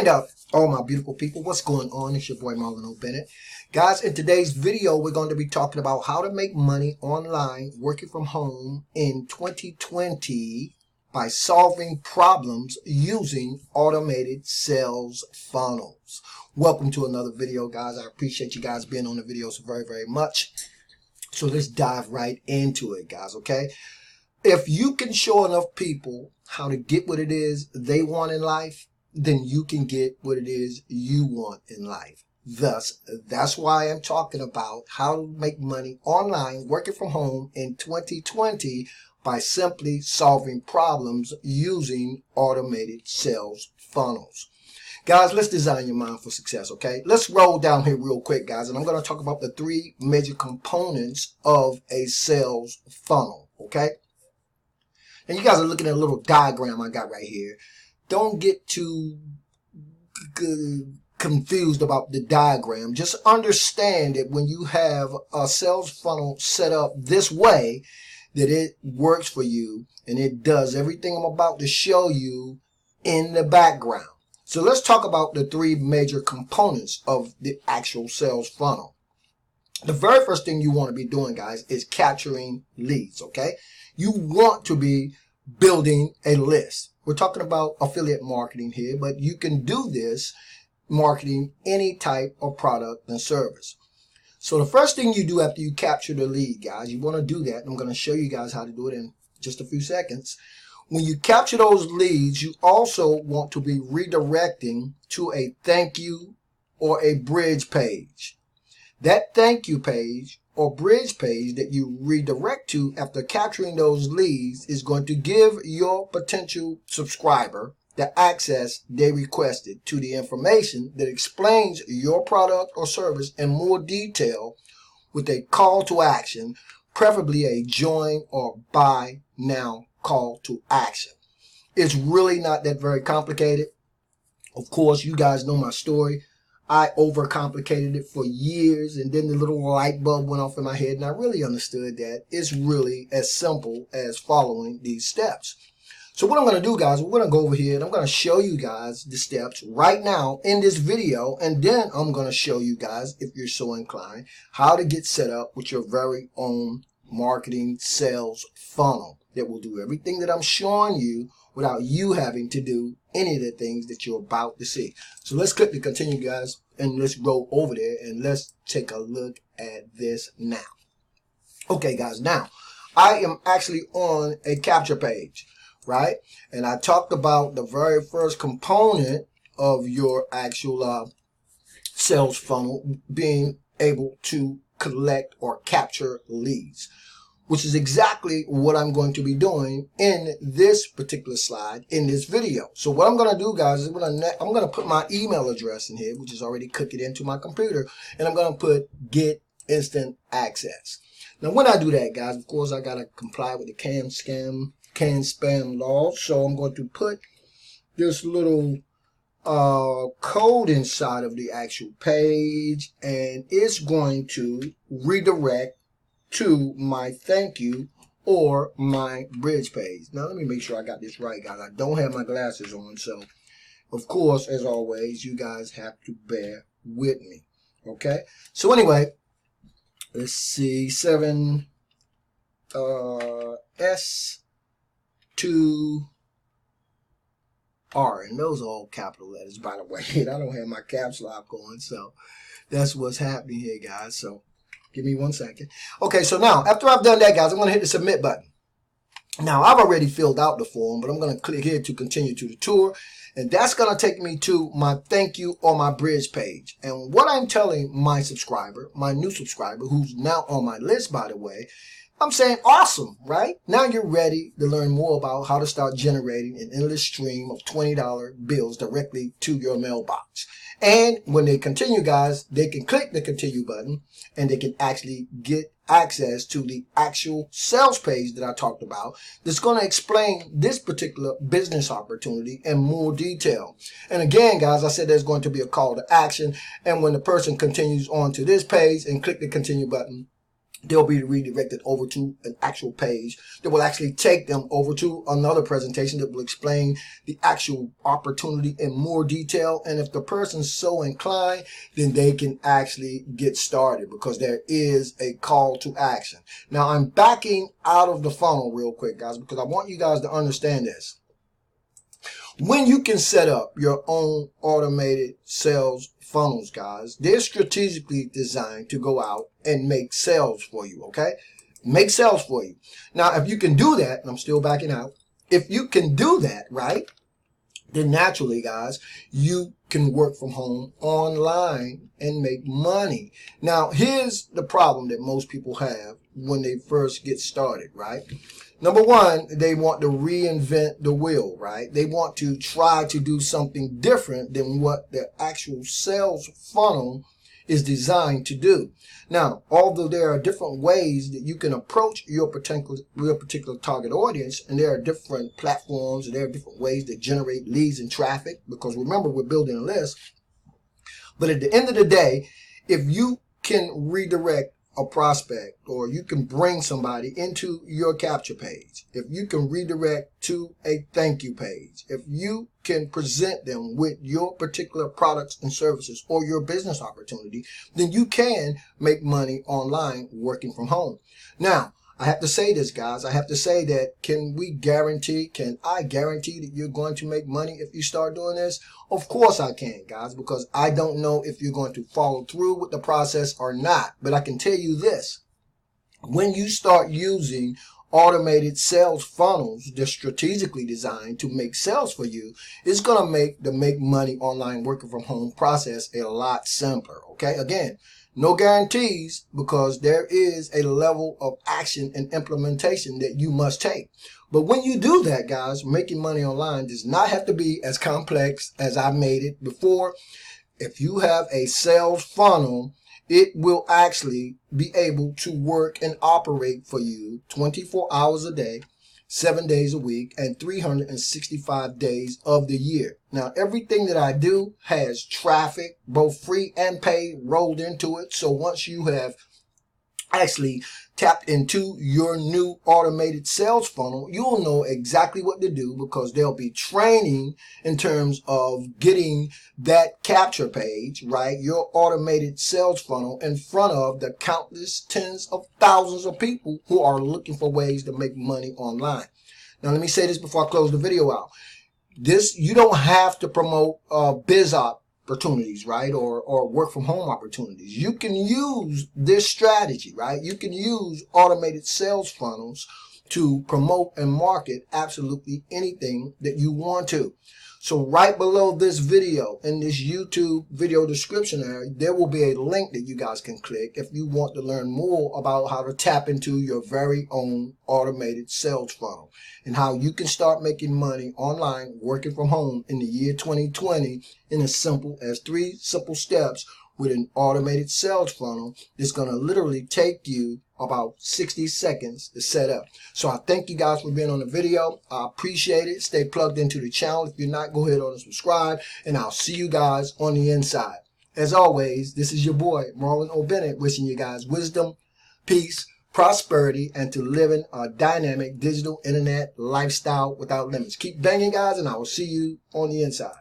Stand up, all my beautiful people. What's going on? It's your boy Marlon O Bennett. Guys, in today's video, we're going to be talking about how to make money online working from home in 2020 by solving problems using automated sales funnels. Welcome to another video, guys. I appreciate you guys being on the video so very, very much. So let's dive right into it, guys, okay? If you can show enough people how to get what it is they want in life, then you can get what it is you want in life. Thus, that's why I'm talking about how to make money online working from home in 2020 by simply solving problems using automated sales funnels. Guys, let's design your mind for success, okay? Let's roll down here real quick, guys, and I'm going to talk about the three major components of a sales funnel, okay? And you guys are looking at a little diagram I got right here. Don't get too confused about the diagram. Just understand that when you have a sales funnel set up this way, that it works for you and it does everything I'm about to show you in the background. So let's talk about the three major components of the actual sales funnel. The very first thing you want to be doing, guys, is capturing leads, okay? You want to be building a list. We're talking about affiliate marketing here, but you can do this marketing any type of product and service. So the first thing you do after you capture the lead, guys, you want to do that. I'm going to show you guys how to do it in just a few seconds. When you capture those leads, you also want to be redirecting to a thank you or a bridge page. That thank you page or bridge page that you redirect to after capturing those leads is going to give your potential subscriber the access they requested to the information that explains your product or service in more detail with a call to action, preferably a join or buy now call to action. It's really not that very complicated. Of course, you guys know my story. I overcomplicated it for years, and then the little light bulb went off in my head, and I really understood that it's really as simple as following these steps. So what I'm going to do, guys, we're going to go over here, and I'm going to show you guys the steps right now in this video, and then I'm going to show you guys, if you're so inclined, how to get set up with your very own marketing sales funnel that will do everything that I'm showing you without you having to do any of the things that you're about to see. So let's click to continue, guys, and let's go over there and let's take a look at this now. Okay, guys, now I am actually on a capture page, right? And I talked about the very first component of your actual sales funnel being able to collect or capture leads, which is exactly what I'm going to be doing in this particular slide in this video. So what I'm going to do, guys, is I'm going to put my email address in here, which is already cooked into my computer, and I'm going to put get instant access. Now, when I do that, guys, of course, I got to comply with the can spam laws. So I'm going to put this little code inside of the actual page, and it's going to redirect to my thank you or my bridge page. Now let me make sure I got this right, guys. I don't have my glasses on, so of course, as always, you guys have to bear with me. Okay, so anyway, let's see, 7 S 2 R, and those are all capital letters, by the way. And I don't have my caps lock on, so that's what's happening here, guys. So give me 1 second. Okay, so now, after I've done that, guys, I'm going to hit the submit button. Now, I've already filled out the form, but I'm going to click here to continue to the tour. And that's going to take me to my thank you or my bridge page. And what I'm telling my subscriber, my new subscriber, who's now on my list, by the way, I'm saying, awesome, right? Now you're ready to learn more about how to start generating an endless stream of $20 bills directly to your mailbox. And when they continue, guys, they can click the continue button and they can actually get access to the actual sales page that I talked about that's going to explain this particular business opportunity in more detail. And again, guys, I said there's going to be a call to action. And when the person continues on to this page and click the continue button, they'll be redirected over to an actual page that will actually take them over to another presentation that will explain the actual opportunity in more detail. And if the person's so inclined, then they can actually get started, because there is a call to action. Now, I'm backing out of the funnel real quick, guys, because I want you guys to understand this. When you can set up your own automated sales funnels, guys, they're strategically designed to go out and make sales for you, okay? Make sales for you. Now, if you can do that, and I'm still backing out, if you can do that, right, then naturally, guys, you can work from home online and make money. Now, here's the problem that most people have when they first get started, right? Number one, they want to reinvent the wheel, right? They want to try to do something different than what their actual sales funnel is designed to do. Now, although there are different ways that you can approach your particular target audience, and there are different platforms, and there are different ways that generate leads and traffic, because remember, we're building a list. But at the end of the day, if you can redirect a prospect, or you can bring somebody into your capture page, if you can redirect to a thank you page, if you can present them with your particular products and services or your business opportunity, then you can make money online working from home. Now, I have to say this, guys. I have to say that can I guarantee that you're going to make money if you start doing this? Of course I can, guys, because I don't know if you're going to follow through with the process or not. But I can tell you this. When you start using automated sales funnels, they're strategically designed to make sales for you, it's going to make the make money online working from home process a lot simpler, okay? Again, no guarantees, because there is a level of action and implementation that you must take. But when you do that, guys, making money online does not have to be as complex as I made it before. If you have a sales funnel, it will actually be able to work and operate for you 24 hours a day, 7 days a week, and 365 days of the year. Now, everything that I do has traffic, both free and paid, rolled into it. So once you have actually tapped into your new automated sales funnel, you'll know exactly what to do, because there'll be training in terms of getting that capture page, right, your automated sales funnel, in front of the countless tens of thousands of people who are looking for ways to make money online. Now, let me say this before I close the video out. You don't have to promote biz opportunities, right, or work from home opportunities. You can use this strategy, right? You can use automated sales funnels to promote and market absolutely anything that you want to. So right below this video, in this YouTube video description area, there will be a link that you guys can click if you want to learn more about how to tap into your very own automated sales funnel, and how you can start making money online working from home in the year 2020 in as simple as 3 simple steps with an automated sales funnel that's going to literally take you about 60 seconds to set up. So I thank you guys for being on the video. I appreciate it. Stay plugged into the channel. If you're not, go ahead and subscribe, and I'll see you guys on the inside. As always, this is your boy, Marlon O Bennett, wishing you guys wisdom, peace, prosperity, and to living a dynamic digital internet lifestyle without limits. Keep banging, guys, and I will see you on the inside.